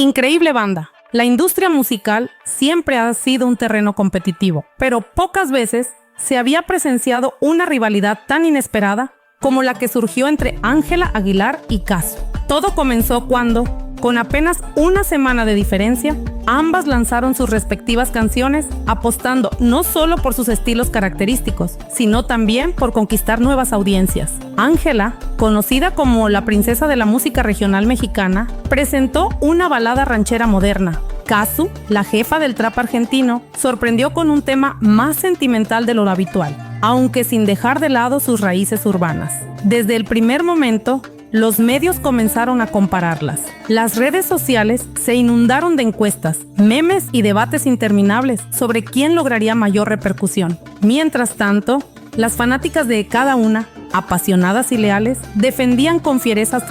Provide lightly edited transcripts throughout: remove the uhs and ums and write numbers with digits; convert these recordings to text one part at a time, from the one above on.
Increíble banda. La industria musical siempre ha sido un terreno competitivo, pero pocas veces se había presenciado una rivalidad tan inesperada como la que surgió entre Ángela Aguilar y Casu. Todo comenzó cuando, con apenas una semana de diferencia, ambas lanzaron sus respectivas canciones, apostando no solo por sus estilos característicos, sino también por conquistar nuevas audiencias. Ángela, conocida como la princesa de la música regional mexicana, presentó una balada ranchera moderna. Casu, la jefa del trap argentino, sorprendió con un tema más sentimental de lo habitual, aunque sin dejar de lado sus raíces urbanas. Desde el primer momento, los medios comenzaron a compararlas. Las redes sociales se inundaron de encuestas, memes y debates interminables sobre quién lograría mayor repercusión. Mientras tanto, las fanáticas de cada una, apasionadas y leales, defendían con fiereza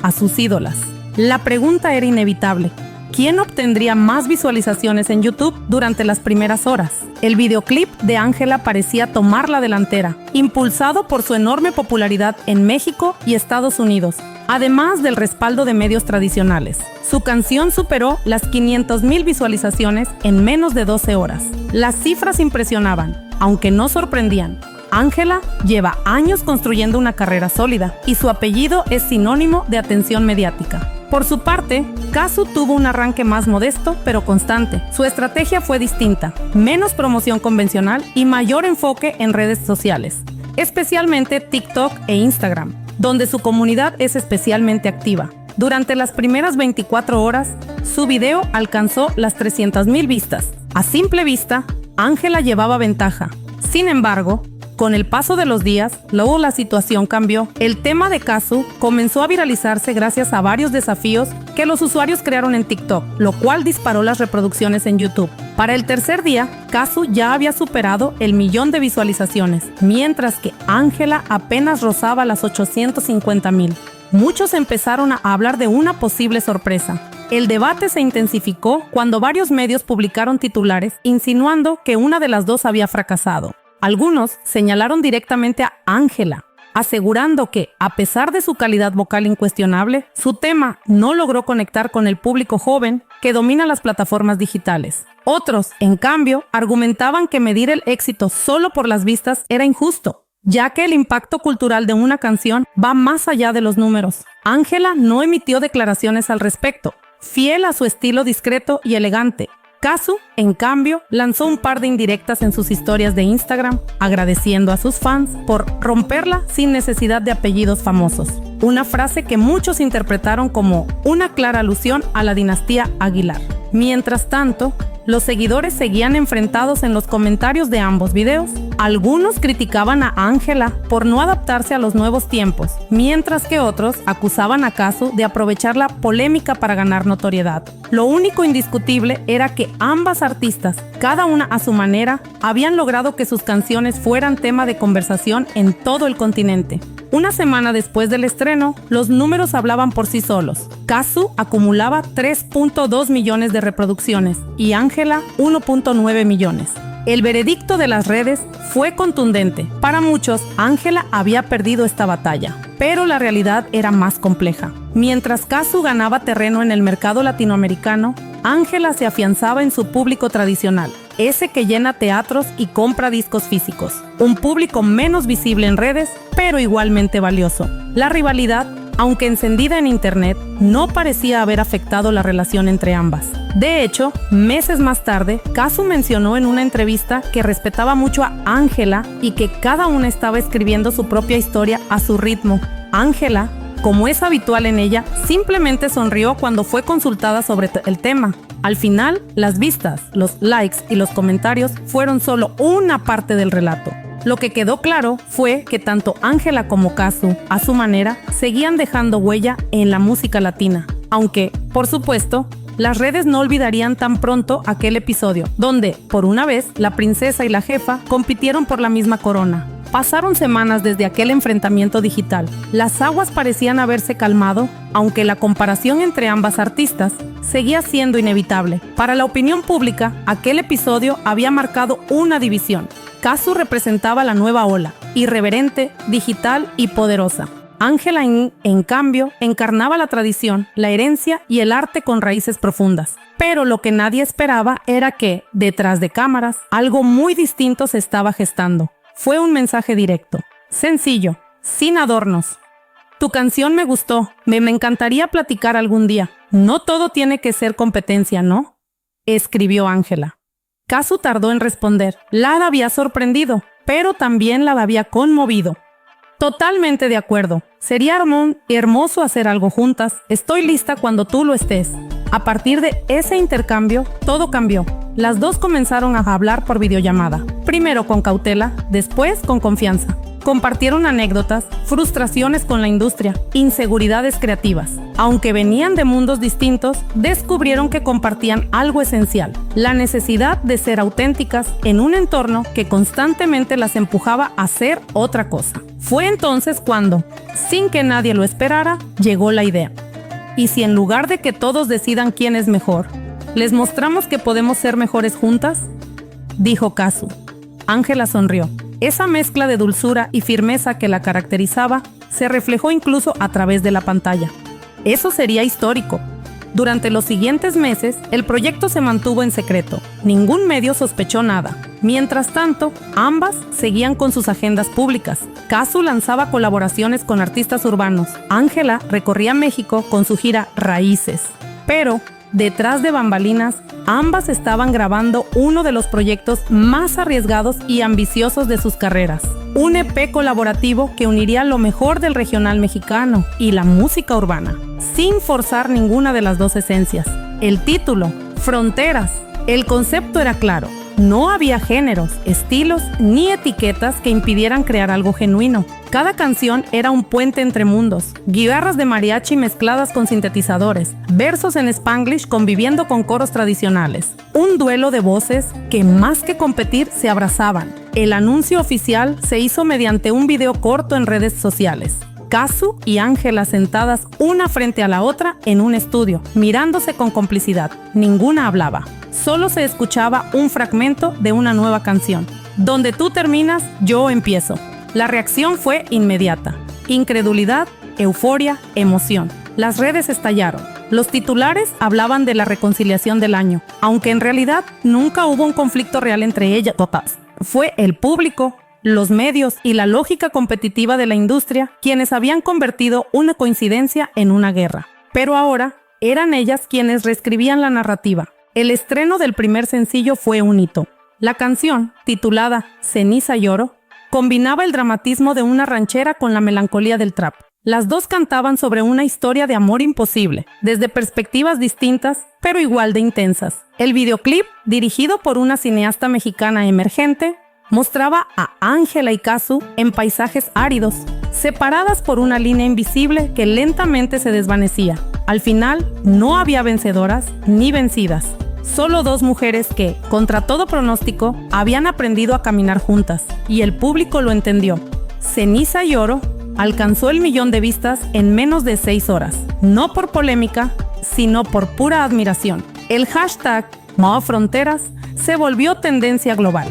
a sus ídolas. La pregunta era inevitable: ¿quién obtendría más visualizaciones en YouTube durante las primeras horas? El videoclip de Ángela parecía tomar la delantera, impulsado por su enorme popularidad en México y Estados Unidos, además del respaldo de medios tradicionales. Su canción superó las 500,000 visualizaciones en menos de 12 horas. Las cifras impresionaban, aunque no sorprendían. Ángela lleva años construyendo una carrera sólida y su apellido es sinónimo de atención mediática. Por su parte, Casu tuvo un arranque más modesto, pero constante. Su estrategia fue distinta: menos promoción convencional y mayor enfoque en redes sociales, especialmente TikTok e Instagram, donde su comunidad es especialmente activa. Durante las primeras 24 horas, su video alcanzó las 300,000 vistas. A simple vista, Ángela llevaba ventaja. Sin embargo, con el paso de los días, luego la situación cambió. El tema de Casu comenzó a viralizarse gracias a varios desafíos que los usuarios crearon en TikTok, lo cual disparó las reproducciones en YouTube. Para el tercer día, Casu ya había superado el 1,000,000 de visualizaciones, mientras que Ángela apenas rozaba las 850,000. Muchos empezaron a hablar de una posible sorpresa. El debate se intensificó cuando varios medios publicaron titulares insinuando que una de las dos había fracasado. Algunos señalaron directamente a Ángela, asegurando que, a pesar de su calidad vocal incuestionable, su tema no logró conectar con el público joven que domina las plataformas digitales. Otros, en cambio, argumentaban que medir el éxito solo por las vistas era injusto, ya que el impacto cultural de una canción va más allá de los números. Ángela no emitió declaraciones al respecto, fiel a su estilo discreto y elegante. Casu, en cambio, lanzó un par de indirectas en sus historias de Instagram, agradeciendo a sus fans por romperla sin necesidad de apellidos famosos. Una frase que muchos interpretaron como una clara alusión a la dinastía Aguilar. Mientras tanto, los seguidores seguían enfrentados en los comentarios de ambos videos. Algunos criticaban a Ángela por no adaptarse a los nuevos tiempos, mientras que otros acusaban a Casu de aprovechar la polémica para ganar notoriedad. Lo único indiscutible era que ambas artistas, cada una a su manera, habían logrado que sus canciones fueran tema de conversación en todo el continente. Una semana después del estreno, los números hablaban por sí solos. Casu acumulaba 3.2 millones de reproducciones y Ángela 1.9 millones. El veredicto de las redes fue contundente. Para muchos, Ángela había perdido esta batalla, pero la realidad era más compleja. Mientras Casu ganaba terreno en el mercado latinoamericano, Ángela se afianzaba en su público tradicional, ese que llena teatros y compra discos físicos. Un público menos visible en redes, pero igualmente valioso. La rivalidad, aunque encendida en internet, no parecía haber afectado la relación entre ambas. De hecho, meses más tarde, Casu mencionó en una entrevista que respetaba mucho a Ángela y que cada una estaba escribiendo su propia historia a su ritmo. Ángela, como es habitual en ella, simplemente sonrió cuando fue consultada sobre el tema. Al final, las vistas, los likes y los comentarios fueron solo una parte del relato. Lo que quedó claro fue que tanto Ángela como Casu, a su manera, seguían dejando huella en la música latina. Aunque, por supuesto, las redes no olvidarían tan pronto aquel episodio, donde, por una vez, la princesa y la jefa compitieron por la misma corona. Pasaron semanas desde aquel enfrentamiento digital. Las aguas parecían haberse calmado, aunque la comparación entre ambas artistas seguía siendo inevitable. Para la opinión pública, aquel episodio había marcado una división. Casu representaba la nueva ola, irreverente, digital y poderosa. Ángela, en cambio, encarnaba la tradición, la herencia y el arte con raíces profundas. Pero lo que nadie esperaba era que, detrás de cámaras, algo muy distinto se estaba gestando. Fue un mensaje directo, sencillo, sin adornos. Tu canción me gustó, me encantaría platicar algún día. No todo tiene que ser competencia, ¿no? Escribió Ángela. Casu tardó en responder. La había sorprendido, pero también la había conmovido. Totalmente de acuerdo. Sería hermoso hacer algo juntas. Estoy lista cuando tú lo estés. A partir de ese intercambio, todo cambió. Las dos comenzaron a hablar por videollamada. Primero con cautela, después con confianza. Compartieron anécdotas, frustraciones con la industria, inseguridades creativas. Aunque venían de mundos distintos, descubrieron que compartían algo esencial: la necesidad de ser auténticas en un entorno que constantemente las empujaba a hacer otra cosa. Fue entonces cuando, sin que nadie lo esperara, llegó la idea. ¿Y si en lugar de que todos decidan quién es mejor, les mostramos que podemos ser mejores juntas?, dijo Casu. Ángela sonrió. Esa mezcla de dulzura y firmeza que la caracterizaba se reflejó incluso a través de la pantalla. Eso sería histórico. Durante los siguientes meses, el proyecto se mantuvo en secreto. Ningún medio sospechó nada. Mientras tanto, ambas seguían con sus agendas públicas. Casu lanzaba colaboraciones con artistas urbanos. Ángela recorría México con su gira Raíces. Pero, detrás de bambalinas, ambas estaban grabando uno de los proyectos más arriesgados y ambiciosos de sus carreras. Un EP colaborativo que uniría lo mejor del regional mexicano y la música urbana, sin forzar ninguna de las dos esencias. El título, Fronteras. El concepto era claro. No había géneros, estilos ni etiquetas que impidieran crear algo genuino. Cada canción era un puente entre mundos, guitarras de mariachi mezcladas con sintetizadores, versos en Spanglish conviviendo con coros tradicionales. Un duelo de voces que más que competir se abrazaban. El anuncio oficial se hizo mediante un video corto en redes sociales. Casu y Ángela sentadas una frente a la otra en un estudio, mirándose con complicidad. Ninguna hablaba. Solo se escuchaba un fragmento de una nueva canción. Donde tú terminas, yo empiezo. La reacción fue inmediata. Incredulidad, euforia, emoción. Las redes estallaron. Los titulares hablaban de la reconciliación del año, aunque en realidad nunca hubo un conflicto real entre ellas. Fue el público, los medios y la lógica competitiva de la industria quienes habían convertido una coincidencia en una guerra. Pero ahora eran ellas quienes reescribían la narrativa. El estreno del primer sencillo fue un hito. La canción, titulada Ceniza y Oro, combinaba el dramatismo de una ranchera con la melancolía del trap. Las dos cantaban sobre una historia de amor imposible, desde perspectivas distintas, pero igual de intensas. El videoclip, dirigido por una cineasta mexicana emergente, mostraba a Ángela y Casu en paisajes áridos, separadas por una línea invisible que lentamente se desvanecía. Al final, no había vencedoras ni vencidas. Solo dos mujeres que, contra todo pronóstico, habían aprendido a caminar juntas, y el público lo entendió. Ceniza y Oro alcanzó el 1.000.000 de vistas en menos de 6 horas, no por polémica, sino por pura admiración. El hashtag #MoFronteras se volvió tendencia global.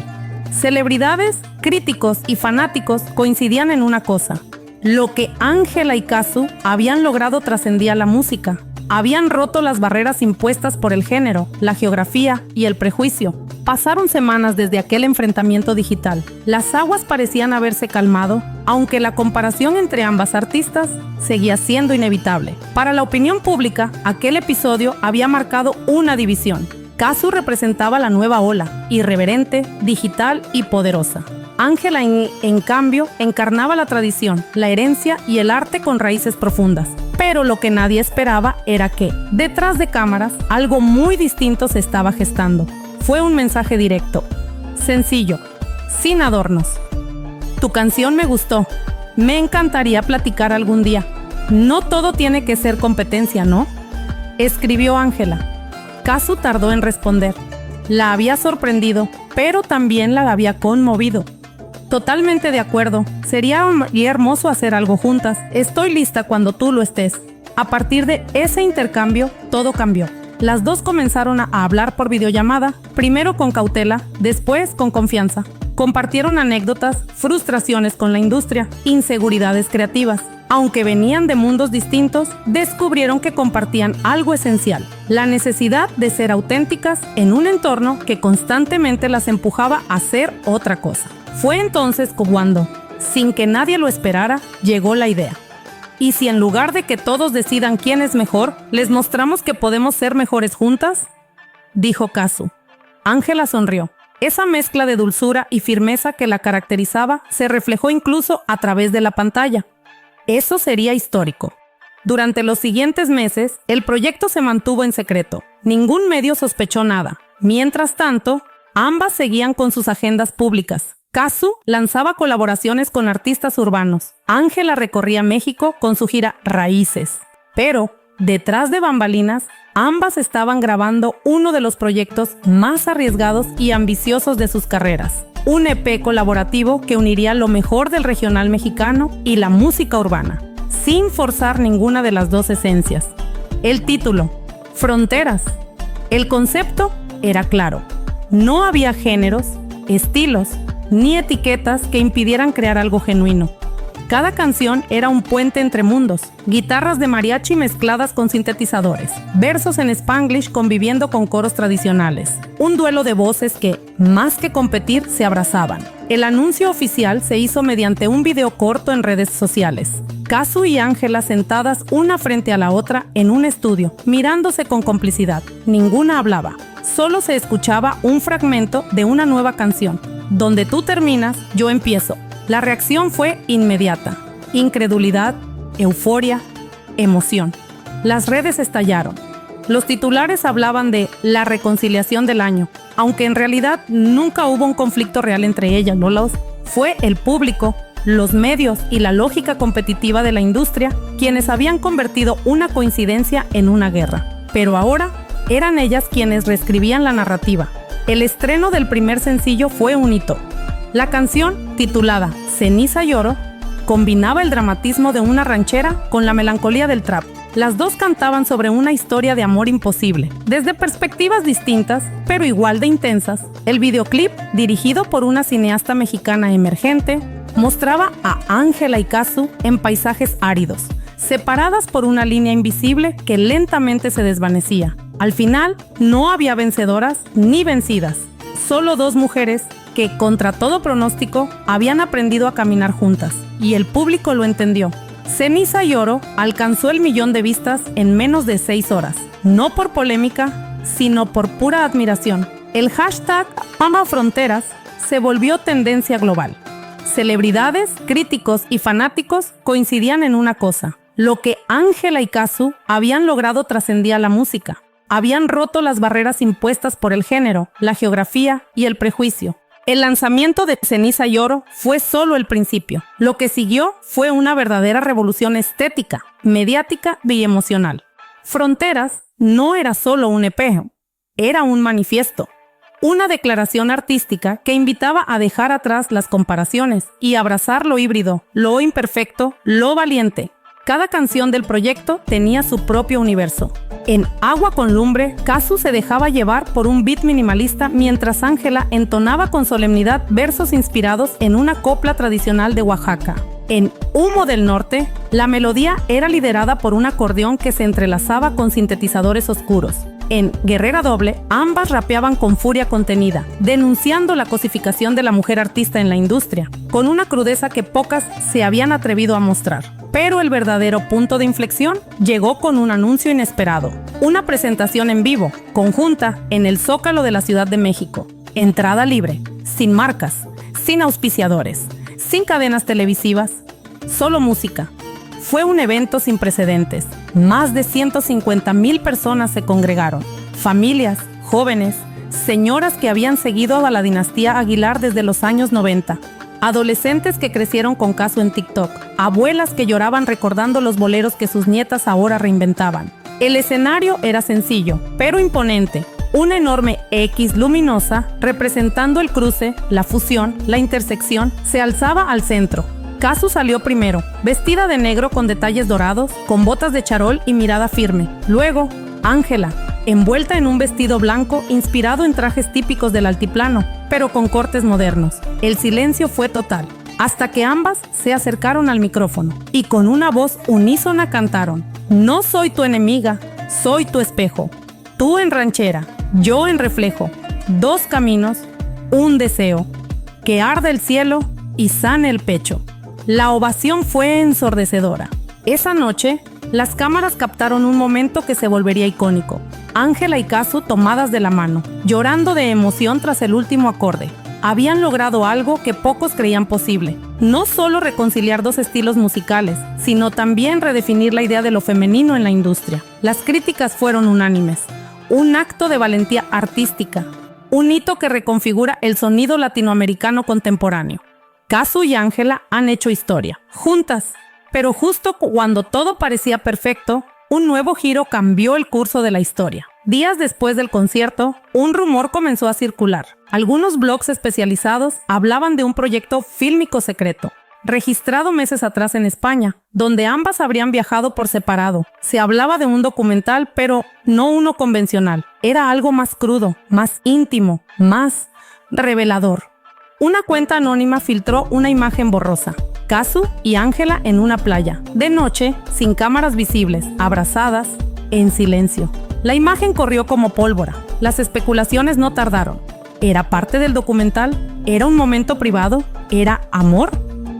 Celebridades, críticos y fanáticos coincidían en una cosa: lo que Ángela y Casu habían logrado trascendía la música. Habían roto las barreras impuestas por el género, la geografía y el prejuicio. Pasaron semanas desde aquel enfrentamiento digital. Las aguas parecían haberse calmado, aunque la comparación entre ambas artistas seguía siendo inevitable. Para la opinión pública, aquel episodio había marcado una división. Casu representaba la nueva ola, irreverente, digital y poderosa. Ángela, en cambio, encarnaba la tradición, la herencia y el arte con raíces profundas. Pero lo que nadie esperaba era que, detrás de cámaras, algo muy distinto se estaba gestando. Fue un mensaje directo, sencillo, sin adornos. Tu canción me gustó. Me encantaría platicar algún día. No todo tiene que ser competencia, ¿no?, escribió Ángela. Casu tardó en responder. La había sorprendido, pero también la había conmovido. Totalmente de acuerdo. Sería hermoso hacer algo juntas. Estoy lista cuando tú lo estés. A partir de ese intercambio, todo cambió. Las dos comenzaron a hablar por videollamada, primero con cautela, después con confianza. Compartieron anécdotas, frustraciones con la industria, inseguridades creativas. Aunque venían de mundos distintos, descubrieron que compartían algo esencial: la necesidad de ser auténticas en un entorno que constantemente las empujaba a hacer otra cosa. Fue entonces cuando, sin que nadie lo esperara, llegó la idea. ¿Y si en lugar de que todos decidan quién es mejor, les mostramos que podemos ser mejores juntas?, dijo Kazu. Ángela sonrió. Esa mezcla de dulzura y firmeza que la caracterizaba se reflejó incluso a través de la pantalla. Eso sería histórico. Durante los siguientes meses, el proyecto se mantuvo en secreto. Ningún medio sospechó nada. Mientras tanto, ambas seguían con sus agendas públicas. Kazu lanzaba colaboraciones con artistas urbanos. Ángela recorría México con su gira Raíces. Pero, detrás de bambalinas, ambas estaban grabando uno de los proyectos más arriesgados y ambiciosos de sus carreras. Un EP colaborativo que uniría lo mejor del regional mexicano y la música urbana, sin forzar ninguna de las dos esencias. El título, Fronteras. El concepto era claro. No había géneros, estilos, ni etiquetas que impidieran crear algo genuino. Cada canción era un puente entre mundos, guitarras de mariachi mezcladas con sintetizadores, versos en Spanglish conviviendo con coros tradicionales, un duelo de voces que, más que competir, se abrazaban. El anuncio oficial se hizo mediante un video corto en redes sociales. Kazu y Ángela sentadas una frente a la otra en un estudio, mirándose con complicidad. Ninguna hablaba, solo se escuchaba un fragmento de una nueva canción. Donde tú terminas, yo empiezo. La reacción fue inmediata. Incredulidad, euforia, emoción. Las redes estallaron. Los titulares hablaban de la reconciliación del año, aunque en realidad nunca hubo un conflicto real entre ellas, ¿no? Fue el público, los medios y la lógica competitiva de la industria quienes habían convertido una coincidencia en una guerra. Pero ahora eran ellas quienes reescribían la narrativa. El estreno del primer sencillo fue un hito. La canción, titulada Ceniza y Oro, combinaba el dramatismo de una ranchera con la melancolía del trap. Las dos cantaban sobre una historia de amor imposible, desde perspectivas distintas, pero igual de intensas. El videoclip, dirigido por una cineasta mexicana emergente, mostraba a Ángela y Kazu en paisajes áridos, separadas por una línea invisible que lentamente se desvanecía. Al final, no había vencedoras ni vencidas, solo dos mujeres que, contra todo pronóstico, habían aprendido a caminar juntas, y el público lo entendió. Ceniza y Oro alcanzó el 1.000.000 de vistas en menos de 6 horas, no por polémica, sino por pura admiración. El hashtag #AmaFronteras se volvió tendencia global. Celebridades, críticos y fanáticos coincidían en una cosa: lo que Ángela y Kazu habían logrado trascendía la música. Habían roto las barreras impuestas por el género, la geografía y el prejuicio. El lanzamiento de Ceniza y Oro fue solo el principio. Lo que siguió fue una verdadera revolución estética, mediática y emocional. Fronteras no era solo un EP, era un manifiesto. Una declaración artística que invitaba a dejar atrás las comparaciones y abrazar lo híbrido, lo imperfecto, lo valiente. Cada canción del proyecto tenía su propio universo. En Agua con Lumbre, Kazu se dejaba llevar por un beat minimalista mientras Ángela entonaba con solemnidad versos inspirados en una copla tradicional de Oaxaca. En Humo del Norte, la melodía era liderada por un acordeón que se entrelazaba con sintetizadores oscuros. En Guerrera Doble, ambas rapeaban con furia contenida, denunciando la cosificación de la mujer artista en la industria, con una crudeza que pocas se habían atrevido a mostrar. Pero el verdadero punto de inflexión llegó con un anuncio inesperado. Una presentación en vivo, conjunta, en el Zócalo de la Ciudad de México. Entrada libre, sin marcas, sin auspiciadores, sin cadenas televisivas, solo música. Fue un evento sin precedentes. Más de 150,000 personas se congregaron. Familias, jóvenes, señoras que habían seguido a la dinastía Aguilar desde los años 90. Adolescentes que crecieron con Kazu en TikTok. Abuelas que lloraban recordando los boleros que sus nietas ahora reinventaban. El escenario era sencillo, pero imponente. Una enorme X luminosa representando el cruce, la fusión, la intersección, se alzaba al centro. Kazu salió primero, vestida de negro con detalles dorados, con botas de charol y mirada firme. Luego, Ángela, envuelta en un vestido blanco inspirado en trajes típicos del altiplano, pero con cortes modernos. El silencio fue total. hasta que ambas se acercaron al micrófono y con una voz unísona cantaron: no soy tu enemiga, soy tu espejo. Tú en ranchera, yo en reflejo. Dos caminos, un deseo. Que arde el cielo y sane el pecho. La ovación fue ensordecedora. Esa noche, las cámaras captaron un momento que se volvería icónico. Ángela y Casu tomadas de la mano, llorando de emoción tras el último acorde. Habían logrado algo que pocos creían posible. No solo reconciliar dos estilos musicales, sino también redefinir la idea de lo femenino en la industria. Las críticas fueron unánimes. Un acto de valentía artística. Un hito que reconfigura el sonido latinoamericano contemporáneo. Casu y Ángela han hecho historia, juntas. Pero justo cuando todo parecía perfecto, un nuevo giro cambió el curso de la historia. Días después del concierto, un rumor comenzó a circular. Algunos blogs especializados hablaban de un proyecto fílmico secreto, registrado meses atrás en España, donde ambas habrían viajado por separado. Se hablaba de un documental, pero no uno convencional. Era algo más crudo, más íntimo, más revelador. Una cuenta anónima filtró una imagen borrosa. Casu y Ángela en una playa, de noche, sin cámaras visibles, abrazadas, en silencio. La imagen corrió como pólvora. Las especulaciones no tardaron. ¿Era parte del documental? ¿Era un momento privado? ¿Era amor?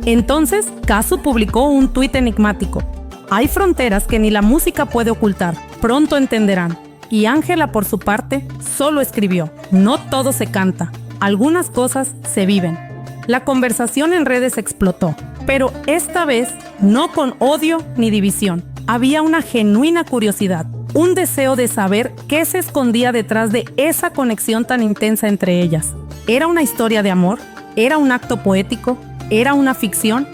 Entonces, Casu publicó un tuit enigmático. Hay fronteras que ni la música puede ocultar. Pronto entenderán. Y Ángela, por su parte, solo escribió: no todo se canta. Algunas cosas se viven. La conversación en redes explotó, pero esta vez no con odio ni división. Había una genuina curiosidad, un deseo de saber qué se escondía detrás de esa conexión tan intensa entre ellas. ¿Era una historia de amor? ¿Era un acto poético? ¿Era una ficción?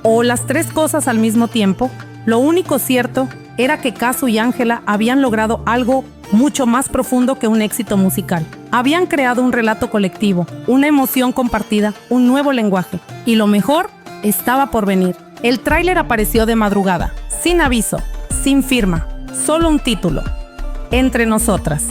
¿O las tres cosas al mismo tiempo? Lo único cierto era que Casu y Ángela habían logrado algo mucho más profundo que un éxito musical. Habían creado un relato colectivo, una emoción compartida, un nuevo lenguaje. Y lo mejor estaba por venir. El tráiler apareció de madrugada, sin aviso, sin firma, solo un título: Entre Nosotras.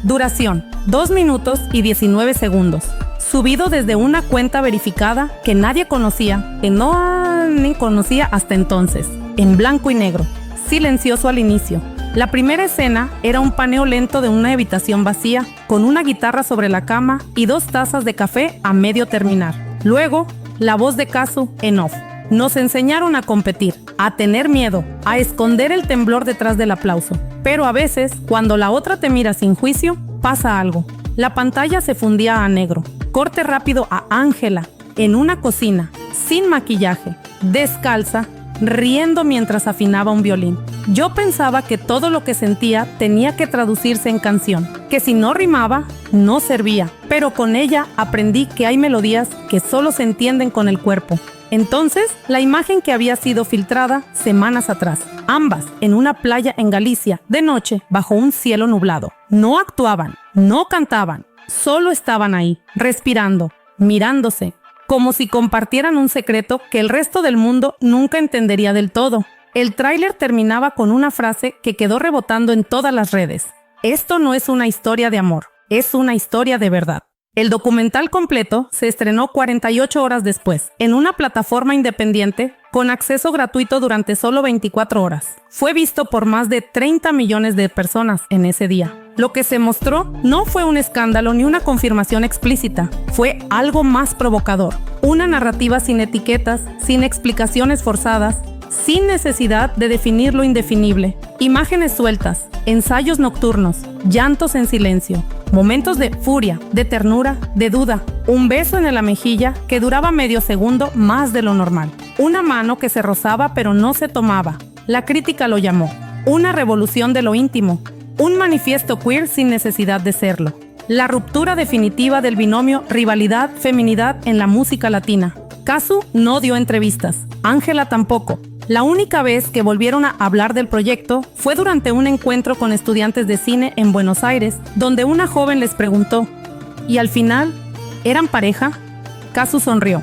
Duración: 2 minutos y 19 segundos. Subido desde una cuenta verificada que nadie conocía, que ni conocía hasta entonces. En blanco y negro, silencioso al inicio. La primera escena era un paneo lento de una habitación vacía, con una guitarra sobre la cama y 2 tazas de café a medio terminar. Luego, la voz de Casu en off. Nos enseñaron a competir, a tener miedo, a esconder el temblor detrás del aplauso. Pero a veces, cuando la otra te mira sin juicio, pasa algo. La pantalla se fundía a negro. Corte rápido a Ángela, en una cocina, sin maquillaje, descalza, riendo mientras afinaba un violín. Yo pensaba que todo lo que sentía tenía que traducirse en canción, que si no rimaba, no servía. Pero con ella aprendí que hay melodías que solo se entienden con el cuerpo. Entonces, la imagen que había sido filtrada semanas atrás, ambas en una playa en Galicia, de noche, bajo un cielo nublado. No actuaban, no cantaban, solo estaban ahí, respirando, mirándose, como si compartieran un secreto que el resto del mundo nunca entendería del todo. El tráiler terminaba con una frase que quedó rebotando en todas las redes: esto no es una historia de amor, es una historia de verdad. El documental completo se estrenó 48 horas después, en una plataforma independiente, con acceso gratuito durante solo 24 horas. Fue visto por más de 30 millones de personas en ese día. Lo que se mostró no fue un escándalo ni una confirmación explícita, fue algo más provocador. Una narrativa sin etiquetas, sin explicaciones forzadas, sin necesidad de definir lo indefinible. Imágenes sueltas, ensayos nocturnos, llantos en silencio, momentos de furia, de ternura, de duda, un beso en la mejilla que duraba medio segundo más de lo normal, una mano que se rozaba pero no se tomaba. La crítica lo llamó una revolución de lo íntimo, un manifiesto queer sin necesidad de serlo. La ruptura definitiva del binomio rivalidad-feminidad en la música latina. Casu no dio entrevistas, Ángela tampoco. La única vez que volvieron a hablar del proyecto fue durante un encuentro con estudiantes de cine en Buenos Aires, donde una joven les preguntó: ¿y al final eran pareja? Casu sonrió.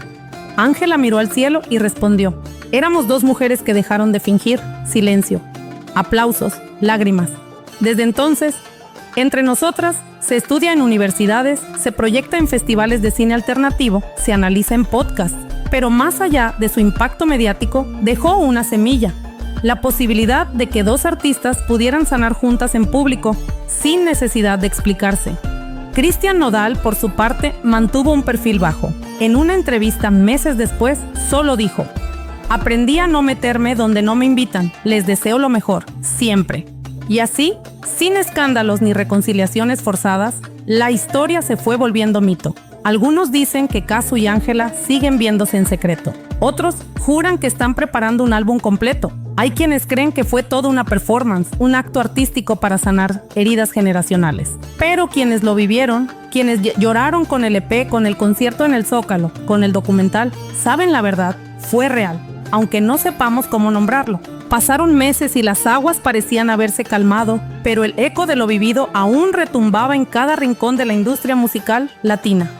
Ángela miró al cielo y respondió: éramos 2 mujeres que dejaron de fingir. Silencio, aplausos, lágrimas. Desde entonces, Entre Nosotras se estudia en universidades, se proyecta en festivales de cine alternativo, se analiza en podcasts, Pero más allá de su impacto mediático, dejó una semilla: la posibilidad de que dos artistas pudieran sanar juntas en público, sin necesidad de explicarse. Christian Nodal, por su parte, mantuvo un perfil bajo. En una entrevista meses después, solo dijo: aprendí a no meterme donde no me invitan, les deseo lo mejor, siempre. Y así, sin escándalos ni reconciliaciones forzadas, la historia se fue volviendo mito. Algunos dicen que Casu y Ángela siguen viéndose en secreto. Otros juran que están preparando un álbum completo. Hay quienes creen que fue toda una performance, un acto artístico para sanar heridas generacionales. Pero quienes lo vivieron, quienes lloraron con el EP, con el concierto en el Zócalo, con el documental, saben la verdad, fue real, aunque no sepamos cómo nombrarlo. Pasaron meses y las aguas parecían haberse calmado, pero el eco de lo vivido aún retumbaba en cada rincón de la industria musical latina.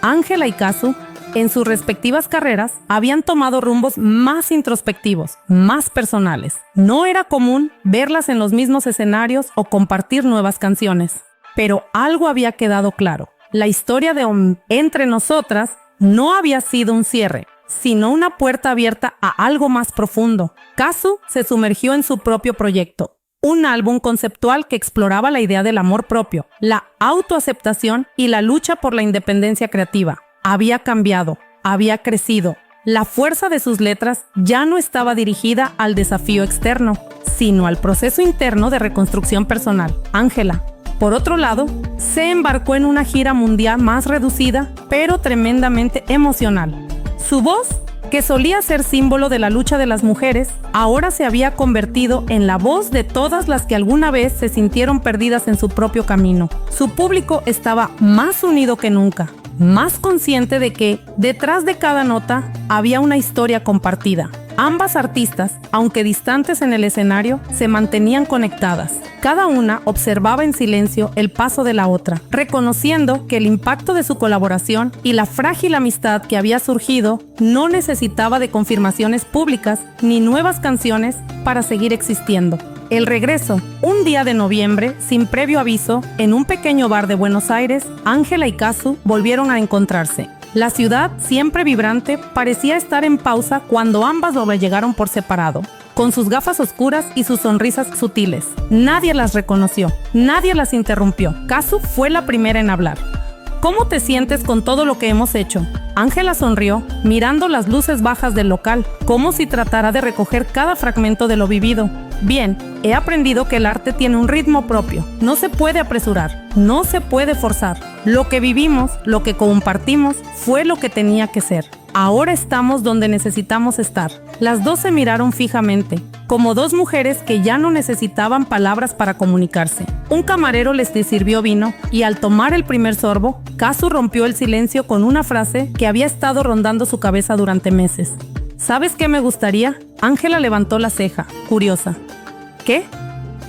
Ángela y Casu, en sus respectivas carreras, habían tomado rumbos más introspectivos, más personales. No era común verlas en los mismos escenarios o compartir nuevas canciones. Pero algo había quedado claro: la historia de Entre Nosotras no había sido un cierre, sino una puerta abierta a algo más profundo. Casu se sumergió en su propio proyecto, un álbum conceptual que exploraba la idea del amor propio, la autoaceptación y la lucha por la independencia creativa. Había cambiado, había crecido. La fuerza de sus letras ya no estaba dirigida al desafío externo, sino al proceso interno de reconstrucción personal. Ángela, por otro lado, se embarcó en una gira mundial más reducida, pero tremendamente emocional. Su voz, que solía ser símbolo de la lucha de las mujeres, ahora se había convertido en la voz de todas las que alguna vez se sintieron perdidas en su propio camino. Su público estaba más unido que nunca, más consciente de que detrás de cada nota había una historia compartida. Ambas artistas, aunque distantes en el escenario, se mantenían conectadas. Cada una observaba en silencio el paso de la otra, reconociendo que el impacto de su colaboración y la frágil amistad que había surgido no necesitaba de confirmaciones públicas ni nuevas canciones para seguir existiendo. El regreso, un día de noviembre, sin previo aviso, en un pequeño bar de Buenos Aires, Ángela y Casu volvieron a encontrarse. La ciudad, siempre vibrante, parecía estar en pausa cuando ambas llegaron por separado, con sus gafas oscuras y sus sonrisas sutiles. Nadie las reconoció, nadie las interrumpió. Casu fue la primera en hablar. ¿Cómo te sientes con todo lo que hemos hecho? Ángela sonrió, mirando las luces bajas del local, como si tratara de recoger cada fragmento de lo vivido. Bien, he aprendido que el arte tiene un ritmo propio. No se puede apresurar, no se puede forzar. Lo que vivimos, lo que compartimos, fue lo que tenía que ser. Ahora estamos donde necesitamos estar. Las dos se miraron fijamente, como dos mujeres que ya no necesitaban palabras para comunicarse. Un camarero les sirvió vino y al tomar el primer sorbo, Casu rompió el silencio con una frase que había estado rondando su cabeza durante meses. ¿Sabes qué me gustaría? Ángela levantó la ceja, curiosa. ¿Qué?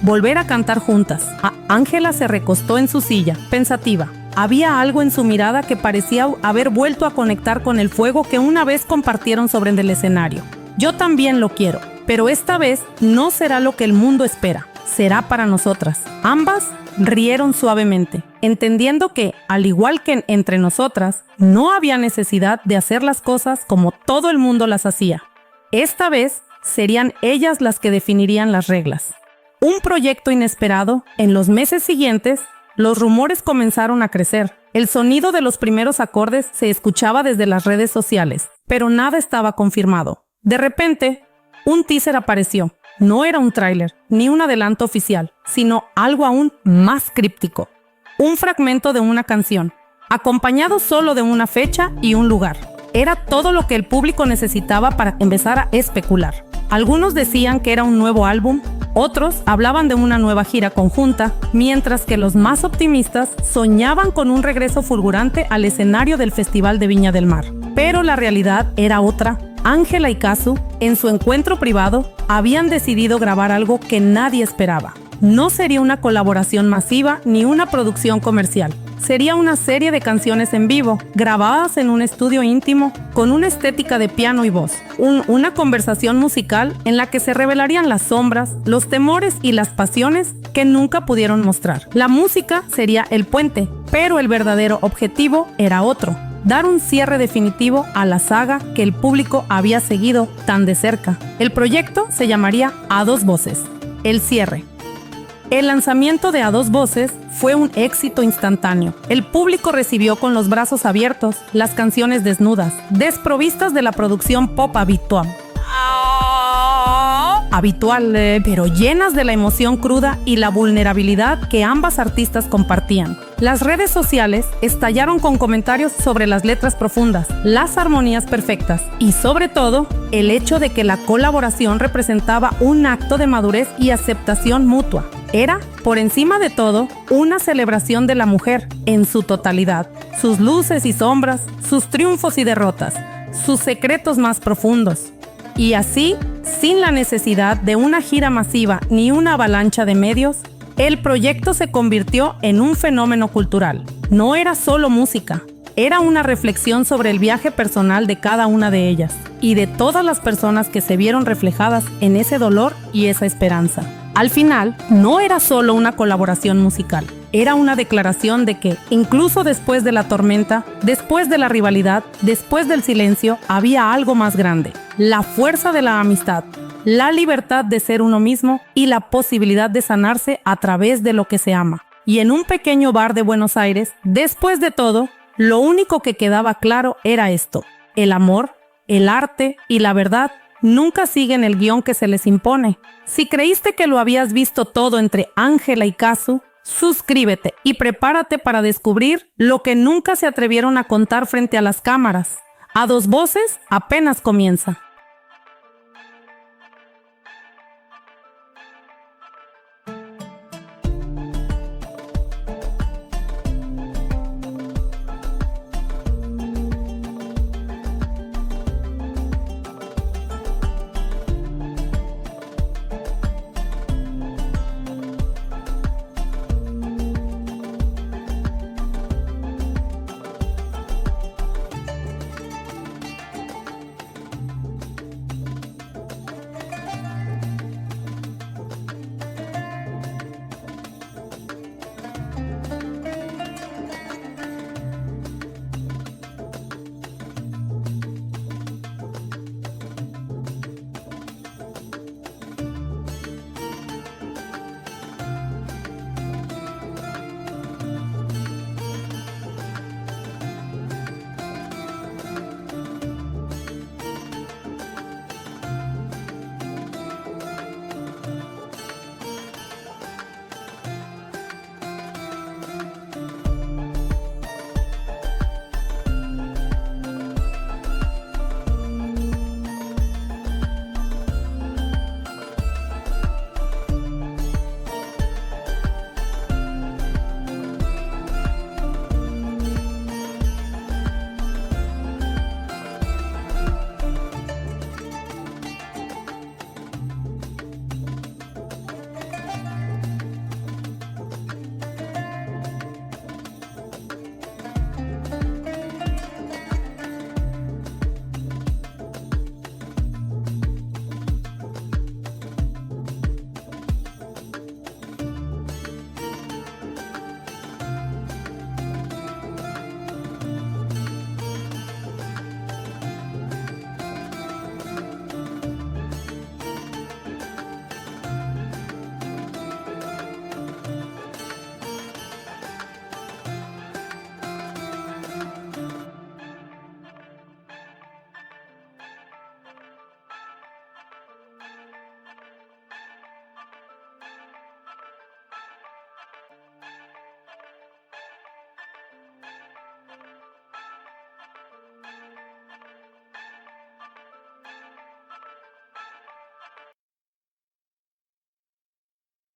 Volver a cantar juntas. Ángela se recostó en su silla, pensativa. Había algo en su mirada que parecía haber vuelto a conectar con el fuego que una vez compartieron sobre el escenario. Yo también lo quiero, pero esta vez no será lo que el mundo espera, será para nosotras. Ambas rieron suavemente, entendiendo que, al igual que Entre Nosotras, no había necesidad de hacer las cosas como todo el mundo las hacía. Esta vez serían ellas las que definirían las reglas. Un proyecto inesperado. En los meses siguientes, los rumores comenzaron a crecer. El sonido de los primeros acordes se escuchaba desde las redes sociales, pero nada estaba confirmado. De repente, un teaser apareció. No era un tráiler, ni un adelanto oficial, sino algo aún más críptico. Un fragmento de una canción, acompañado solo de una fecha y un lugar. Era todo lo que el público necesitaba para empezar a especular. Algunos decían que era un nuevo álbum, otros hablaban de una nueva gira conjunta, mientras que los más optimistas soñaban con un regreso fulgurante al escenario del Festival de Viña del Mar. Pero la realidad era otra. Ángela y Casu, en su encuentro privado, habían decidido grabar algo que nadie esperaba. No sería una colaboración masiva ni una producción comercial. Sería una serie de canciones en vivo, grabadas en un estudio íntimo, con una estética de piano y voz. Una conversación musical en la que se revelarían las sombras, los temores y las pasiones que nunca pudieron mostrar. La música sería el puente, pero el verdadero objetivo era otro. dar un cierre definitivo a la saga que el público había seguido tan de cerca. El proyecto se llamaría A Dos Voces, el cierre. El lanzamiento de A Dos Voces fue un éxito instantáneo. El público recibió con los brazos abiertos las canciones desnudas, desprovistas de la producción pop pero llenas de la emoción cruda y la vulnerabilidad que ambas artistas compartían. Las redes sociales estallaron con comentarios sobre las letras profundas, las armonías perfectas y, sobre todo, el hecho de que la colaboración representaba un acto de madurez y aceptación mutua. Era, por encima de todo, una celebración de la mujer en su totalidad, sus luces y sombras, sus triunfos y derrotas, sus secretos más profundos. Y así, sin la necesidad de una gira masiva ni una avalancha de medios, el proyecto se convirtió en un fenómeno cultural. No era solo música, era una reflexión sobre el viaje personal de cada una de ellas y de todas las personas que se vieron reflejadas en ese dolor y esa esperanza. Al final, no era solo una colaboración musical, era una declaración de que, incluso después de la tormenta, después de la rivalidad, después del silencio, había algo más grande: la fuerza de la amistad, la libertad de ser uno mismo y la posibilidad de sanarse a través de lo que se ama. Y en un pequeño bar de Buenos Aires, después de todo, lo único que quedaba claro era esto: el amor, el arte y la verdad nunca siguen el guión que se les impone. Si creíste que lo habías visto todo entre Ángela y Casu, suscríbete y prepárate para descubrir lo que nunca se atrevieron a contar frente a las cámaras. A Dos Voces apenas comienza.